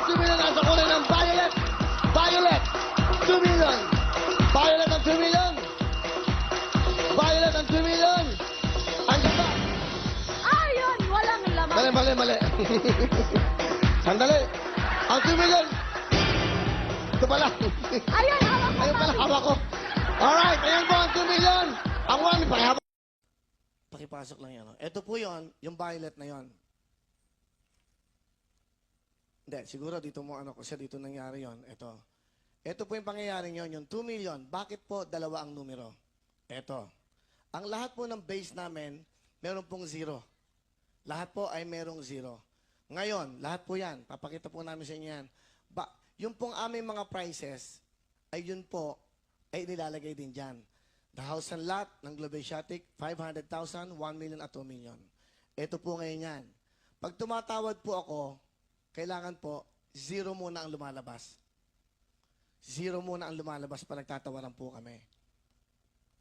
2 million nasa kulay ng violet. Violet, 2 million. Violet ang 2 million. Violet ang 2 million. Andiyan ba? Ayun, walang laman. Mali. Sandali. Ang 2 million. Ito pala. Ayun, hawak ko. Ayun pala, hawak ko. Alright, ayan po ang 2 million. Ang 1, pakihawak. Pakipasok lang yan. No? Ito po yon, yung violet na yon. Hindi, siguro dito mo kasi dito nangyari yon. Ito po yung pangyayaring yon, yung 2 million. Bakit po dalawa ang numero? Ito. Ang lahat po ng base namin, meron pong 0. Lahat po ay merong 0. Ngayon, lahat po yan. Papakita po namin sa inyo yan. Yung pong aming mga prices, ay yun po, ay nilalagay din dyan. The house and lot ng Globasiatic, 500,000, 1 million at 2 million. Ito po ngayon yan. Pag tumatawad po ako, kailangan po, 0 muna ang lumalabas. 0 muna ang lumalabas pag nagtatawaran po kami.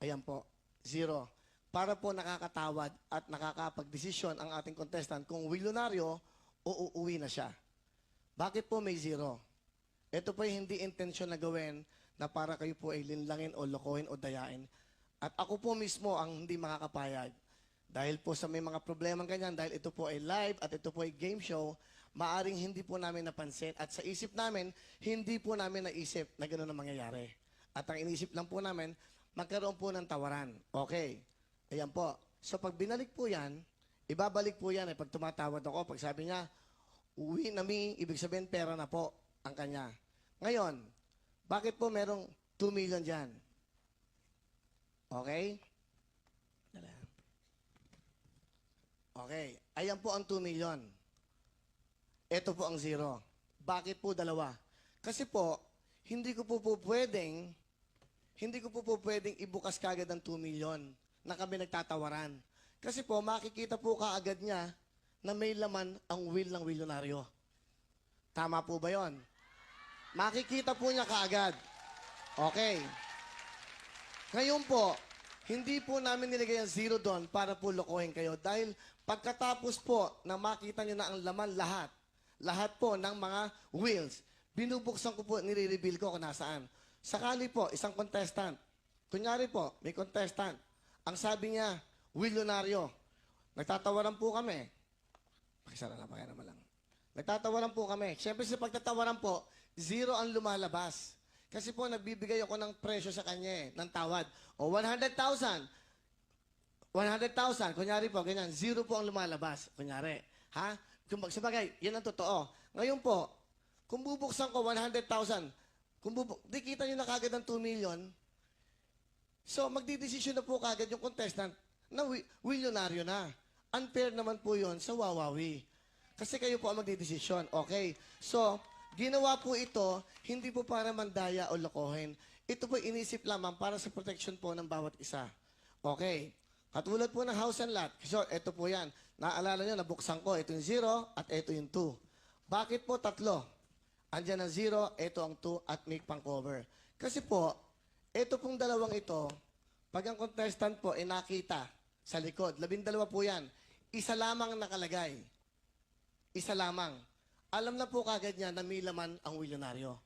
Ayan po, 0. Para po nakakatawad at nakakapag-desisyon ang ating contestant kung milyonaryo o uuwi na siya. Bakit po may 0? Ito po ay hindi intensyon na gawin na para kayo po ay linlangin o lokohin o dayain. At ako po mismo ang hindi makakapayag. Dahil po sa may mga problemang ganyan, dahil ito po ay live at ito po ay game show, maaring hindi po namin napansin. At sa isip namin, hindi po namin naisip na gano'n ang mangyayari. At ang inisip lang po namin, magkaroon po ng tawaran. Okay. Ayan po. So pag binalik po yan, ibabalik po yan. Pag tumatawad ako, pag sabi niya, uwi na ibig sabihin pera na po ang kanya. Ngayon, bakit po merong 2 million dyan? Okay? Okay. Ayan po ang 2 million. Ito po ang 0. Bakit po dalawa? Kasi po, hindi ko po pwedeng ibukas kagad ang 2 million na kami nagtatawaran. Kasi po, makikita po kaagad niya na may laman ang will ng milyonaryo. Tama po ba yon? Makikita po niya kaagad. Okay. Ngayon po, hindi po namin nilagay ang 0 doon para po lokohin kayo. Dahil pagkatapos po na makita niyo na ang laman lahat po ng mga wheels, binubuksan ko po, nire-reveal ko kung nasaan. Sakali po, isang contestant. Kunyari po, may contestant. Ang sabi niya, milyonaryo. Nagtatawaran po kami. Pakisara na, pakirama lang. Nagtatawaran po kami. Siyempre sa pagtatawaran po, 0 ang lumalabas. Kasi po, nagbibigay ako ng presyo sa kanya ng tawad. O 100,000. 100,000. Kunyari po, ganyan. 0 po ang lumalabas. Kunyari. Ha? Sabagay, yan ang totoo. Ngayon po, kung bubuksan ko 100,000, di kita nyo na kagad ng 2 million, so magdidesisyon na po kagad yung contestant na milyonaryo na. Unfair naman po yon sa Wawawi. Kasi kayo po ang magdidesisyon. Okay? So, ginawa po ito, hindi po para mandaya o lokohin. Ito po inisip lamang para sa protection po ng bawat isa. Okay. Katulad po ng house and lot. So, ito po yan. Naalala nyo, nabuksan ko. Ito yung 0 at ito yung 2. Bakit po 3? Andyan ang 0, ito ang 2 at may pang-cover. Kasi po, ito pong dalawang ito, pag ang contestant po ay nakita sa likod, 12 po yan, isa lamang nakalagay. Isa lamang. Alam na po kagad niya na may laman ang milyonaryo.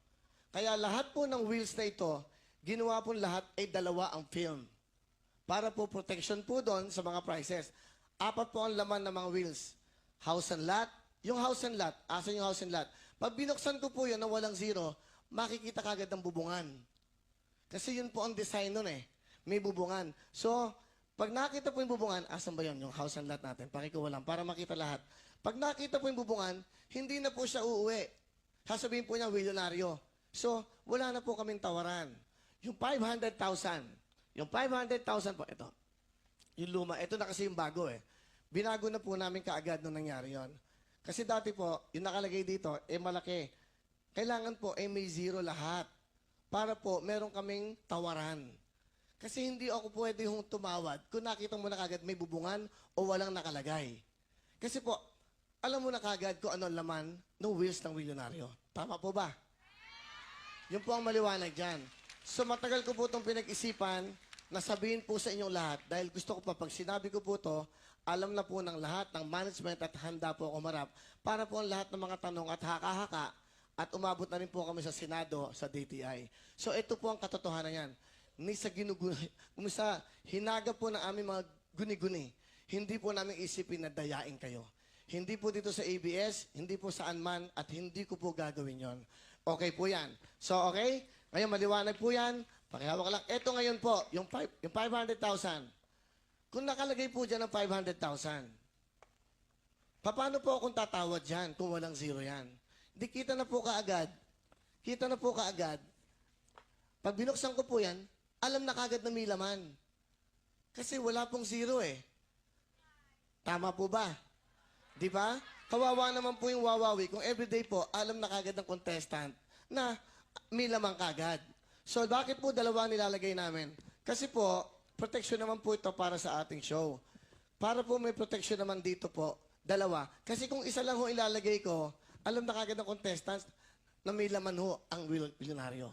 Kaya lahat po ng wheels na ito, ginawa po lahat ay 2 ang film. Para po protection po doon sa mga prices. 4 po ang laman ng mga wheels. House and lot. Yung house and lot, asan yung house and lot? Pag binuksan ko po yun na walang 0, makikita kagad ang bubungan. Kasi yun po ang design nun eh. May bubungan. So, pag nakita po yung bubungan, asan ba yun? Yung house and lot natin. Pakikuha lang para makita lahat. Pag nakita po yung bubungan, hindi na po siya uuwi. Sasabihin po niya, milyonaryo. So, wala na po kaming tawaran. Yung 500,000. Yung 500,000 po, ito. Yung luma, ito na kasi yung bago eh. Binago na po namin kaagad nung nangyari yon. Kasi dati po, yung nakalagay dito, malaki. Kailangan po, may 0 lahat. Para po, meron kaming tawaran. Kasi hindi ako pwede yung tumawad kung nakita mo na kagad may bubungan o walang nakalagay. Kasi po, alam mo na kagad kung ano laman ng wheels ng milyonaryo. Tama po ba? Yun po ang maliwanag dyan. So matagal ko po itong pinag-isipan na sabihin po sa inyong lahat dahil gusto ko pa, pag sinabi ko po ito, alam na po ng lahat ng management at handa po ako marap para po ang lahat ng mga tanong at haka-haka at umabot na rin po kami sa Senado, sa DTI. So ito po ang katotohanan yan. Ni sa sa hinaga po ng aming mga guni-guni, hindi po namin isipin na dayain kayo. Hindi po dito sa ABS, hindi po saan man, at hindi ko po gagawin yon. Okay po yan. So, okay? Ngayon, maliwanag po yan. Pakihawak lang. Ito ngayon po, yung 500,000. Kung nakalagay po dyan ng 500,000, paano po akong tatawad dyan kung walang zero yan? Hindi, kita na po kaagad. Kita na po kaagad. Pag binuksan ko po yan, alam na kaagad na may laman. Kasi wala pong zero eh. Tama po ba? Di ba? Kawawa naman po yung wawawi kung everyday po, alam na kagad ng contestant na may lamang kagad. So, bakit po dalawa nilalagay namin? Kasi po, protection naman po ito para sa ating show. Para po may protection naman dito po, dalawa. Kasi kung isa lang ho ilalagay ko, alam na kagad ng contestant na may laman ho ang milyonaryo.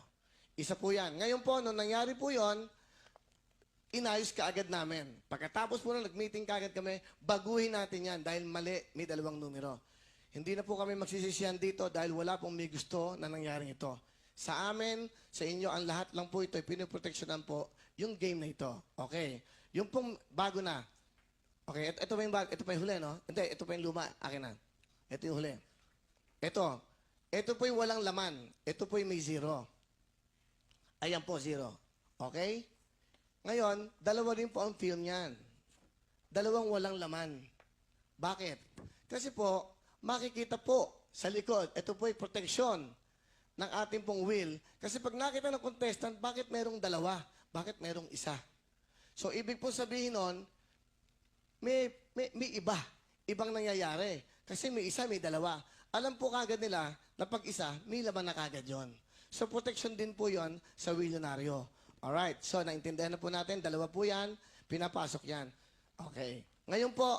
Isa po yan. Ngayon po, nung nangyari po yon, inayos ka agad namin. Pagkatapos po na nag-meeting kaagad kami, baguhin natin yan dahil mali, may dalawang numero. Hindi na po kami magsisisihan dito dahil wala pong may gusto na nangyaring ito. Sa amin, sa inyo, ang lahat lang po ito, pinoproteksyonan po yung game na ito. Okay. Yung pong bago na. Okay, ito pa yung bago, ito pa yung huli, no? Hindi, ito pa yung luma. Akin na. Ito yung huli. Ito po yung walang laman. Ito po yung may zero. Ayan po, zero. Okay? Ngayon, dalawa rin po ang film niyan. Dalawang walang laman. Bakit? Kasi po, makikita po sa likod, ito po ay proteksyon ng ating pong will. Kasi pag nakita ng contestant, bakit merong dalawa? Bakit merong isa? So, ibig po sabihin nun, may iba. Ibang nangyayari. Kasi may isa, may dalawa. Alam po kagad nila na pag isa, may laman na kagad yon. So, protection din po yon sa willionaryo. Alright, so naintindihan na po natin, dalawa po yan, pinapasok yan. Okay. Ngayon po,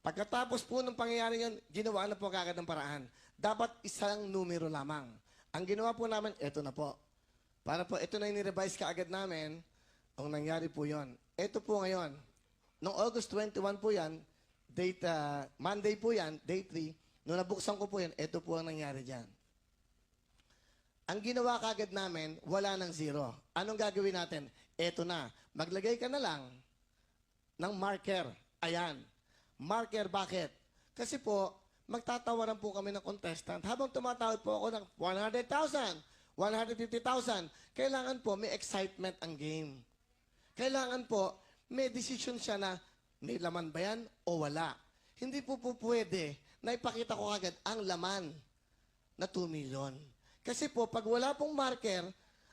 pagkatapos po ng pangyayari yan, ginawa na po kagad ng paraan. Dapat isang numero lamang. Ang ginawa po namin, eto na po. Para po, ito na yung nirevise kaagad namin, ang nangyari po yon. Ito po ngayon, noong August 21 po yan, date, Monday po yan, day 3, nung nabuksan ko po yan, ito po ang nangyari dyan. Ang ginawa kagad namin, wala ng zero. Anong gagawin natin? Eto na. Maglagay ka na lang ng marker. Ayan. Marker, bakit? Kasi po, magtatawaran po kami ng contestant. Habang tumatawid po ako ng 100,000, 150,000, kailangan po may excitement ang game. Kailangan po may decision siya na may laman ba yan o wala. Hindi po pwede na ipakita ko kagad ang laman na 2 million. Kasi po, pag wala pong marker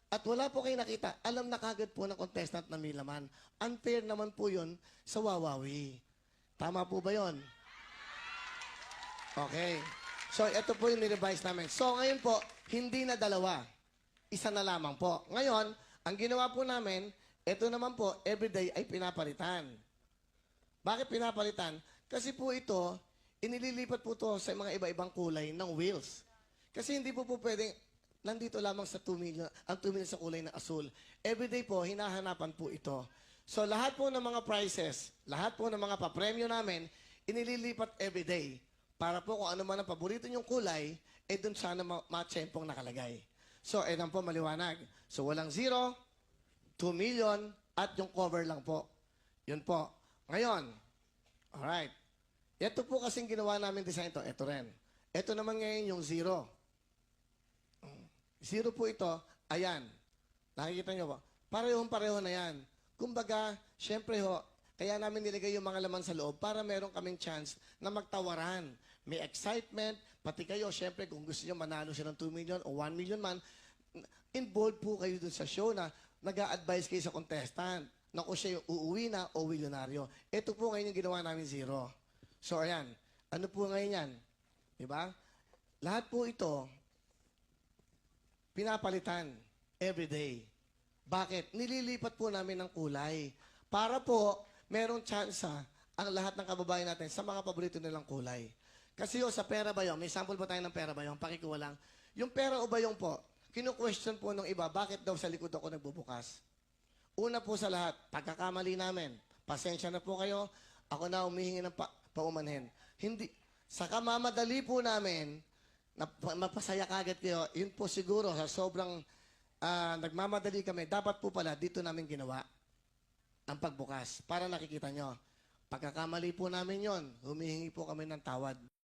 at wala po kayo nakita, alam na kagad po ng contestant na may laman. Unfair naman po yun sa wawawi. Tama po ba yun? Okay. So, ito po yung nirevise namin. So, ngayon po, hindi na dalawa. Isa na lamang po. Ngayon, ang ginawa po namin, ito naman po, everyday ay pinapalitan. Bakit pinapalitan? Kasi po ito, inililipat po ito sa mga iba-ibang kulay ng wheels. Kasi hindi po pwedeng, nandito lamang sa 2 million, ang 2 million sa kulay ng asul. Everyday po, hinahanapan po ito. So, lahat po ng mga prizes, lahat po ng mga papremyo namin, inililipat everyday. Para po kung ano man ang paborito niyong kulay, dun sana ma-tsempong nakalagay. So, lang po maliwanag. So, walang 0, 2 million, at yung cover lang po. Yun po. Ngayon, alright. Ito po kasing ginawa namin design ito. Ito rin. Ito naman ngayon yung 0. 0 po ito, ayan. Nakikita nyo ba? Parehong-pareho na yan. Kumbaga, syempre ho, kaya namin nilagay yung mga laman sa loob para meron kaming chance na magtawaran. May excitement, pati kayo, syempre, kung gusto nyo manalo siya ng 2 million o 1 million man, involved po kayo dun sa show na nag-a-advise kayo sa contestant na kung siya yung uuwi na o milyonaryo. Ito po ngayon yung ginawa namin 0. So, ayan. Ano po ngayon yan? Diba? Lahat po ito, pinapalitan everyday. Bakit? Nililipat po namin ng kulay. Para po, merong tsansa ang lahat ng kababayan natin sa mga paborito nilang kulay. Kasi sa pera bayong, may sample po tayo ng pera bayong, pakikuha lang. Yung pera o bayong po, kinu-question po ng iba, bakit daw sa likod ako nagbubukas? Una po sa lahat, pagkakamali namin. Pasensya na po kayo, ako na humihingi ng paumanhin. Hindi, sa kamamadali po namin, mapasaya kagad kayo, yun po siguro sa sobrang nagmamadali kami, dapat po pala dito namin ginawa ang pagbukas para nakikita nyo. Pagkakamali po namin yon, humihingi po kami ng tawad.